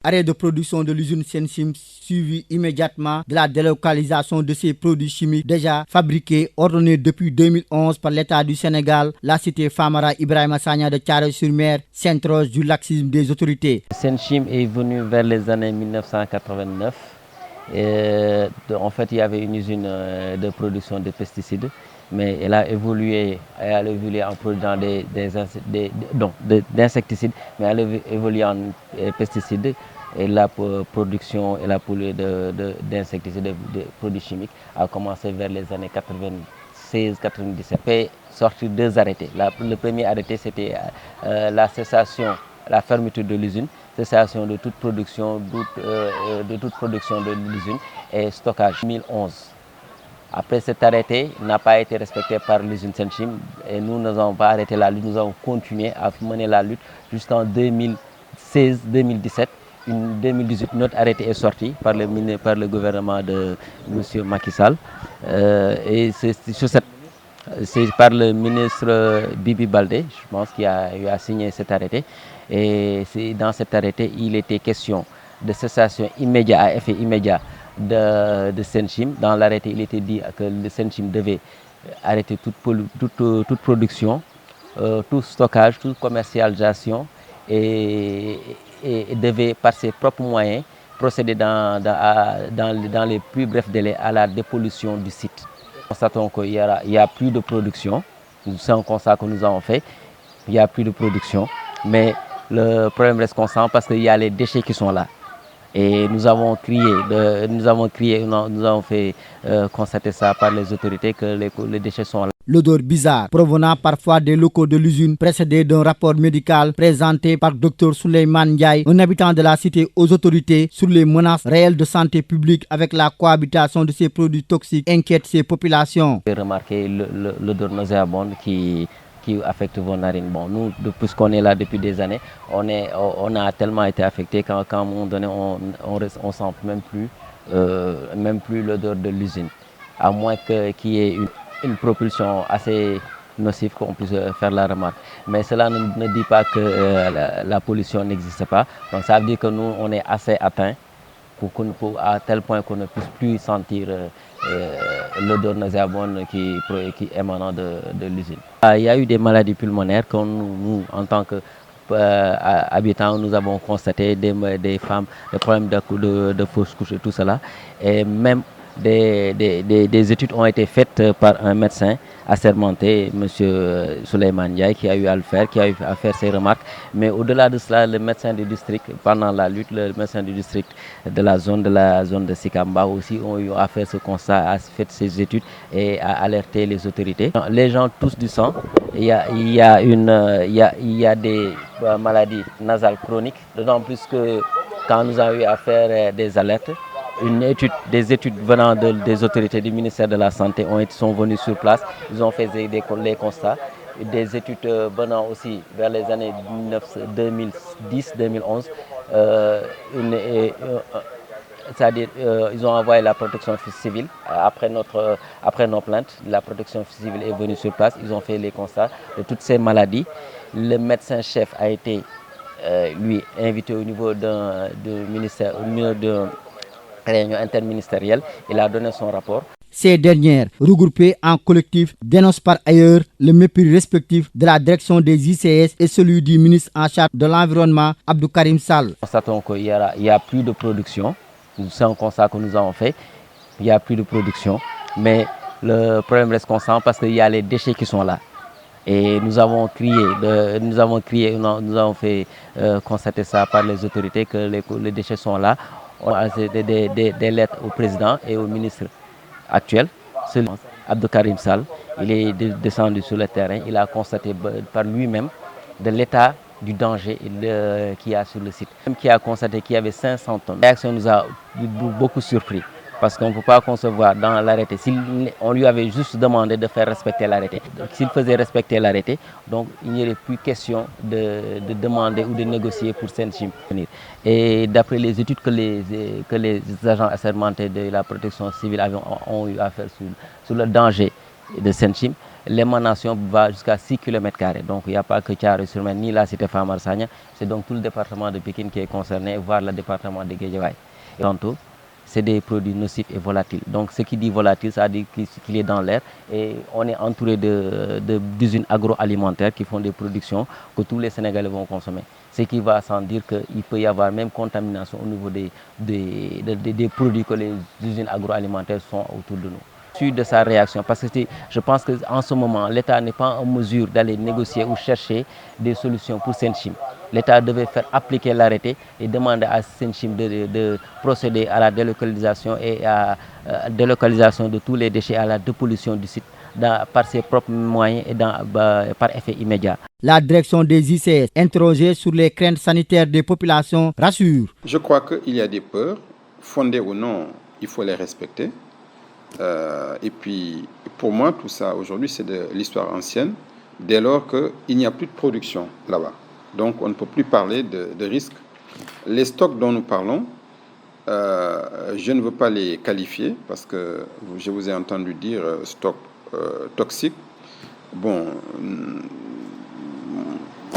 Arrêt de production de l'usine Senchim suivi immédiatement de la délocalisation de ces produits chimiques déjà fabriqués, ordonnés depuis 2011 par l'État du Sénégal. La cité Famara Ibrahima Sagna de Thiaroye-sur-Mer s'interroge du laxisme des autorités. Senchim est venu vers les années 1989. En fait, il y avait une usine de production de pesticides, mais elle a évolué en produisant d'insecticides, mais elle a évolué en pesticides. Et la production et la pollution d'insecticides, de produits chimiques, a commencé vers les années 96-97. Fait sortir deux arrêtés. Le premier arrêté, c'était la cessation, la fermeture de l'usine, cessation de toute production, de l'usine et stockage. 2011. Après cet arrêté n'a pas été respecté par l'usine Senchim et nous n'avons pas arrêté la lutte, nous avons continué à mener la lutte jusqu'en 2016-2017. En 2018, notre arrêté est sorti par le gouvernement de M. Macky Sall. Et c'est par le ministre Bibi Baldé, je pense, qui a signé cet arrêté. Et dans cet arrêté, il était question de cessation immédiate, à effet immédiat de Senchim. Dans l'arrêté, il était dit que le Senchim devait arrêter toute production, tout stockage, toute commercialisation et devait, par ses propres moyens, procéder dans les plus brefs délais à la dépollution du site. Nous constatons qu'il n'y a plus de production, c'est un constat que nous avons fait, il n'y a plus de production, mais le problème reste constant parce qu'il y a les déchets qui sont là. Et nous avons fait constater ça par les autorités que les déchets sont là. L'odeur bizarre provenant parfois des locaux de l'usine, précédée d'un rapport médical présenté par Dr Souleymane Ndiaye, un habitant de la cité, aux autorités sur les menaces réelles de santé publique avec la cohabitation de ces produits toxiques, inquiète ces populations. J'ai remarqué l'odeur nauséabonde qui affecte vos narines. Bon, nous, puisqu'on est là depuis des années, on a tellement été affecté qu'à un moment donné, on ne sent même plus l'odeur de l'usine, à moins qu'il y ait une propulsion assez nocive qu'on puisse faire la remarque. Mais cela ne dit pas que la pollution n'existe pas. Donc ça veut dire que nous, on est assez atteints à tel point qu'on ne puisse plus sentir l'odeur nauséabonde qui émanant de l'usine. Il y a eu des maladies pulmonaires que nous, en tant qu'habitants, nous avons constaté des femmes, des problèmes de fausse couche et tout cela. Et même des études ont été faites par un médecin assermenté, M. Souleymane Ndiaye, qui a eu à le faire, qui a eu à faire ses remarques. Mais au-delà de cela, le médecin du district, pendant la lutte, le médecin du district de la zone de Sikamba aussi ont eu à faire ce constat, a fait ses études et a alerté les autorités. Les gens toussent du sang. Il y a des maladies nasales chroniques, d'autant plus que quand nous avons eu à faire des alertes, des études venant des autorités du ministère de la Santé sont venues sur place. Ils ont fait les constats. Des études venant aussi vers les années 2010-2011. C'est-à-dire ils ont envoyé la protection civile après nos plaintes. La protection civile est venue sur place. Ils ont fait les constats de toutes ces maladies. Le médecin-chef a été lui invité au niveau d'un ministère, réunion interministérielle, il a donné son rapport. Ces dernières, regroupées en collectif, dénoncent par ailleurs le mépris respectif de la direction des ICS et celui du ministre en charge de l'environnement, Abdou Karim Sall. Nous constatons qu'il n'y a plus de production, c'est un constat que nous avons fait, il n'y a plus de production, mais le problème reste constant parce qu'il y a les déchets qui sont là. Et nous avons fait constater ça par les autorités que les déchets sont là. On a des lettres au président et au ministre actuel, Abdou Karim Sall. Il est descendu sur le terrain, il a constaté par lui-même de l'état du danger qu'il y a sur le site. Même qui a constaté qu'il y avait 500 tonnes. La réaction nous a beaucoup surpris. Parce qu'on ne peut pas concevoir dans l'arrêté, on lui avait juste demandé de faire respecter l'arrêté. S'il faisait respecter l'arrêté, donc il n'y aurait plus question de demander ou de négocier pour Senchim. Et d'après les études que les agents assermentés de la protection civile ont eu à faire sur le danger de Senchim, l'émanation va jusqu'à 6 km². Donc il n'y a pas que Thiaroye-sur-Mer ni la cité Famara Sagna, c'est donc tout le département de Pikine qui est concerné, voire le département de Guédiawaye. Et tantôt, c'est des produits nocifs et volatiles. Donc ce qui dit volatile, ça dit qu'il est dans l'air et on est entouré d'usines agroalimentaires qui font des productions que tous les Sénégalais vont consommer. Ce qui va sans dire qu'il peut y avoir même contamination au niveau des produits que les usines agroalimentaires sont autour de nous. De sa réaction parce que je pense qu'en ce moment l'État n'est pas en mesure d'aller négocier ou chercher des solutions pour Senchim. L'État devait faire appliquer l'arrêté et demander à Senchim de procéder à la délocalisation et à la délocalisation de tous les déchets, à la dépollution du site par ses propres moyens et par effet immédiat. La direction des ICS, interrogée sur les craintes sanitaires des populations, rassure. Je crois qu'il y a des peurs, fondées ou non, il faut les respecter. Et puis, pour moi, tout ça, aujourd'hui, c'est de l'histoire ancienne, dès lors qu'il n'y a plus de production là-bas. Donc, on ne peut plus parler de risque. Les stocks dont nous parlons, je ne veux pas les qualifier, parce que je vous ai entendu dire stock toxique. Bon,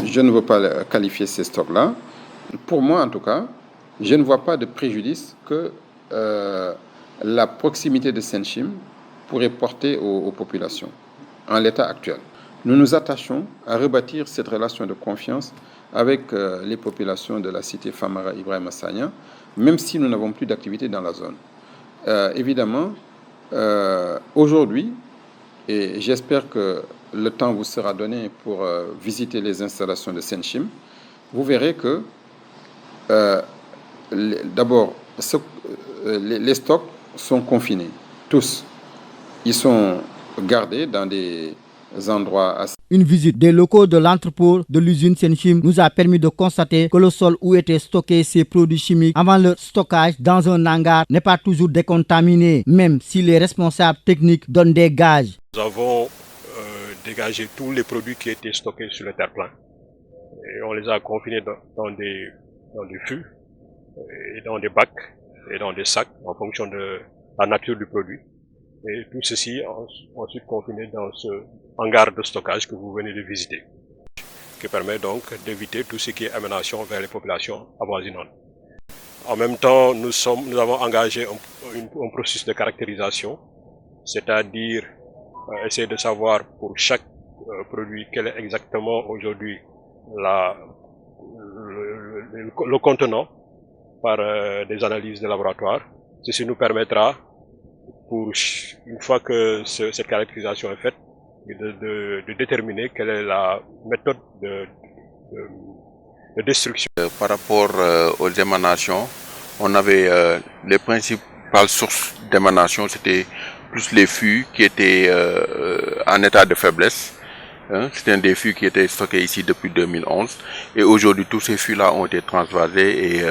je ne veux pas qualifier ces stocks-là. Pour moi, en tout cas, je ne vois pas de préjudice que la proximité de Senchim pourrait porter aux populations en l'état actuel. Nous nous attachons à rebâtir cette relation de confiance avec les populations de la cité Famara Ibrahima Sagna, même si nous n'avons plus d'activité dans la zone. Évidemment, aujourd'hui, et j'espère que le temps vous sera donné pour visiter les installations de Senchim, vous verrez que d'abord, les stocks sont confinés, tous. Ils sont gardés dans des endroits assez... Une visite des locaux de l'entrepôt de l'usine Senchim nous a permis de constater que le sol où étaient stockés ces produits chimiques avant leur stockage dans un hangar n'est pas toujours décontaminé, même si les responsables techniques donnent des gages. Nous avons dégagé tous les produits qui étaient stockés sur le terre-plein. Et on les a confinés dans des fûts, et dans des bacs et dans des sacs en fonction de la nature du produit. Et tout ceci ensuite confiné dans ce hangar de stockage que vous venez de visiter, qui permet donc d'éviter tout ce qui est émanation vers les populations avoisinantes. En même temps, nous avons engagé un processus de caractérisation, c'est-à-dire essayer de savoir pour chaque produit quel est exactement aujourd'hui le contenant par des analyses de laboratoire. Ceci nous permettra, une fois que cette caractérisation est faite, de déterminer quelle est la méthode de destruction. Par rapport aux émanations, on avait les principales sources d'émanation, c'était plus les fûts qui étaient en état de faiblesse. C'était un des fûts qui était stocké ici depuis 2011 et aujourd'hui tous ces fûts-là ont été transvasés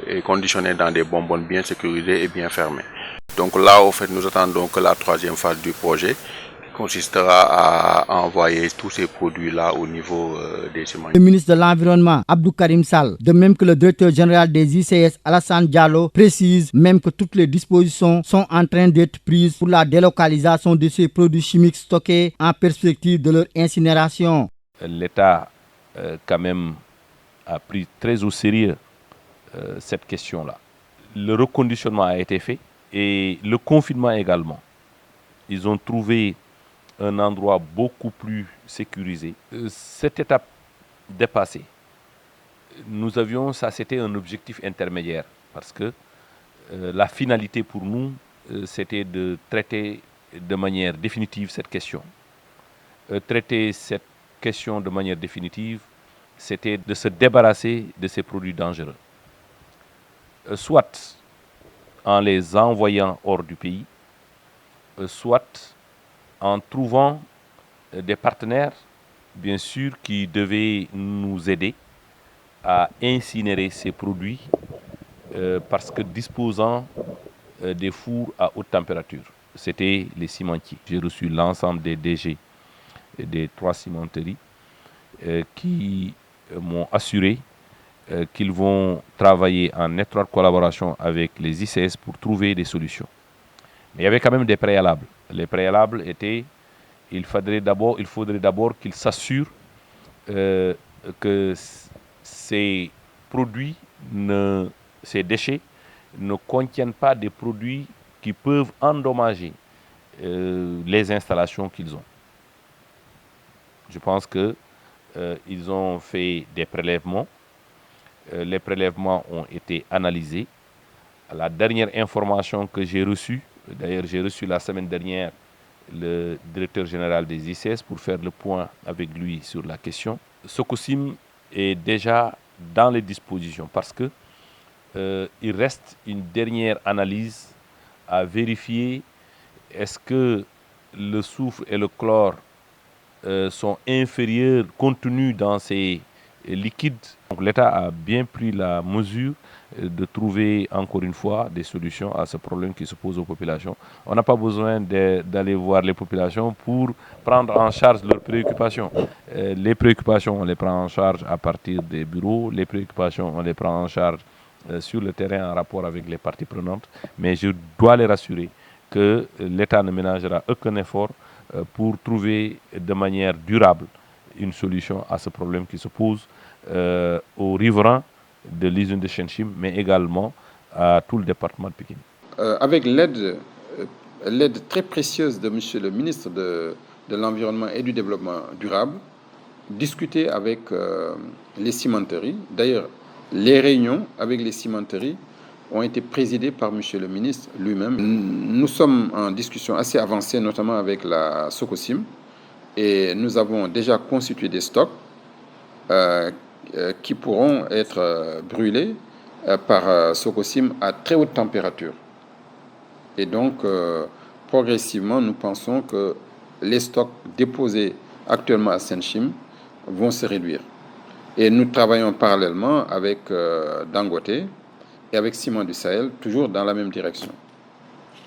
et conditionnés dans des bonbonnes bien sécurisées et bien fermées. Donc là, au fait, nous attendons que la troisième phase du projet consistera à envoyer tous ces produits-là au niveau des ciments. Le ministre de l'Environnement, Abdou Karim Sall, de même que le directeur général des ICS, Alassane Diallo, précise même que toutes les dispositions sont en train d'être prises pour la délocalisation de ces produits chimiques stockés en perspective de leur incinération. L'État, quand même, a pris très au sérieux cette question-là. Le reconditionnement a été fait et le confinement également. Ils ont trouvé un endroit beaucoup plus sécurisé. Cette étape dépassée, nous avions, ça c'était un objectif intermédiaire parce que la finalité pour nous, c'était de traiter de manière définitive cette question. Traiter cette question de manière définitive, c'était de se débarrasser de ces produits dangereux. Soit en les envoyant hors du pays, soit en trouvant des partenaires, bien sûr, qui devaient nous aider à incinérer ces produits parce que disposant des fours à haute température. C'était les cimentiers. J'ai reçu l'ensemble des DG des 3 cimenteries qui m'ont assuré qu'ils vont travailler en étroite collaboration avec les ICS pour trouver des solutions. Mais il y avait quand même des préalables. Les préalables étaient, il faudrait d'abord qu'il s'assure que ces produits, ces déchets, ne contiennent pas des produits qui peuvent endommager les installations qu'ils ont. Je pense qu'ils ont fait des prélèvements. Les prélèvements ont été analysés. La dernière information que j'ai reçue, d'ailleurs j'ai reçu la semaine dernière le directeur général des ICS pour faire le point avec lui sur la question. Sococim est déjà dans les dispositions parce que il reste une dernière analyse à vérifier. Est-ce que le soufre et le chlore sont inférieurs contenus dans ces liquides? Donc l'État a bien pris la mesure de trouver encore une fois des solutions à ce problème qui se pose aux populations. On n'a pas besoin d'aller voir les populations pour prendre en charge leurs préoccupations. Les préoccupations, on les prend en charge à partir des bureaux. Les préoccupations, on les prend en charge sur le terrain en rapport avec les parties prenantes. Mais je dois les rassurer que l'État ne ménagera aucun effort pour trouver de manière durable une solution à ce problème qui se pose aux riverains de l'usine de Senchim, mais également à tout le département de Pikine. Avec l'aide très précieuse de Monsieur le ministre de l'Environnement et du Développement durable, discuter avec les cimenteries. D'ailleurs, les réunions avec les cimenteries ont été présidées par Monsieur le ministre lui-même. Nous sommes en discussion assez avancée, notamment avec la Sococim, et nous avons déjà constitué des stocks qui pourront être brûlés par Sococim à très haute température. Et donc, progressivement, nous pensons que les stocks déposés actuellement à Senchim vont se réduire. Et nous travaillons parallèlement avec Dangote et avec Ciment du Sahel, toujours dans la même direction.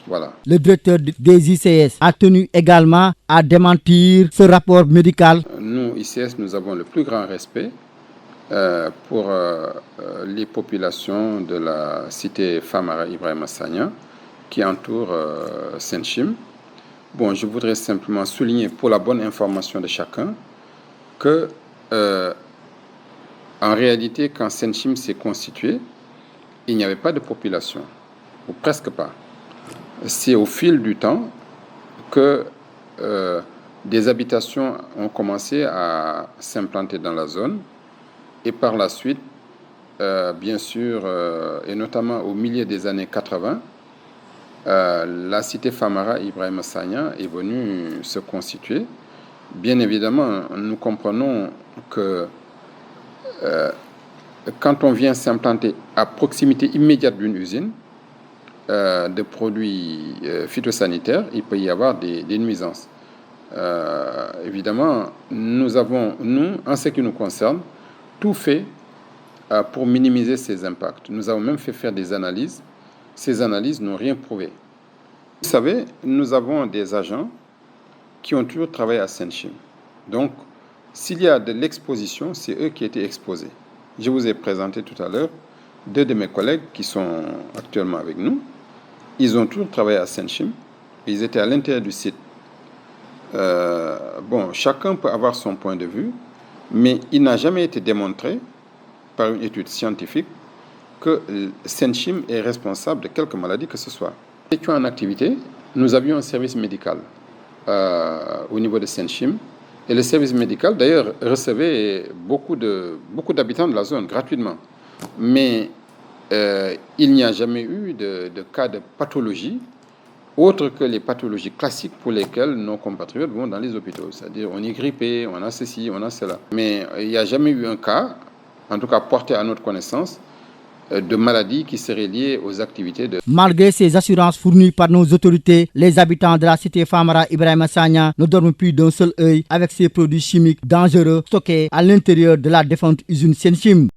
Voilà. Le directeur des ICS a tenu également à démentir ce rapport médical. Nous, ICS, nous avons le plus grand respect pour les populations de la cité Famara Ibrahima Sagna qui entoure Senchim. Bon, je voudrais simplement souligner pour la bonne information de chacun que en réalité, quand Senchim s'est constitué, il n'y avait pas de population, ou presque pas. C'est au fil du temps que des habitations ont commencé à s'implanter dans la zone. Et par la suite, bien sûr, et notamment au milieu des années 80, la cité Famara Ibrahima Sagna est venue se constituer. Bien évidemment, nous comprenons que quand on vient s'implanter à proximité immédiate d'une usine de produits phytosanitaires, il peut y avoir des nuisances. Évidemment, nous avons, en ce qui nous concerne, tout fait pour minimiser ces impacts. Nous avons même fait faire des analyses. Ces analyses n'ont rien prouvé. Vous savez, nous avons des agents qui ont toujours travaillé à Senchim. Donc, s'il y a de l'exposition, c'est eux qui étaient exposés. Je vous ai présenté tout à l'heure 2 de mes collègues qui sont actuellement avec nous. Ils ont toujours travaillé à Senchim. Ils étaient à l'intérieur du site. Bon, chacun peut avoir son point de vue, mais il n'a jamais été démontré par une étude scientifique que Senchim est responsable de quelque maladie que ce soit. Nous étions en activité, nous avions un service médical au niveau de Senchim. Et le service médical, d'ailleurs, recevait beaucoup d'habitants de la zone gratuitement. Mais il n'y a jamais eu de cas de pathologie autre que les pathologies classiques pour lesquelles nos compatriotes vont dans les hôpitaux. C'est-à-dire, on est grippé, on a ceci, on a cela. Mais il n'y a jamais eu un cas, en tout cas porté à notre connaissance, de maladies qui seraient liées aux activités de... Malgré ces assurances fournies par nos autorités, les habitants de la cité Famara Ibrahima Sagna ne dorment plus d'un seul œil avec ces produits chimiques dangereux stockés à l'intérieur de la défunte usine Senchim.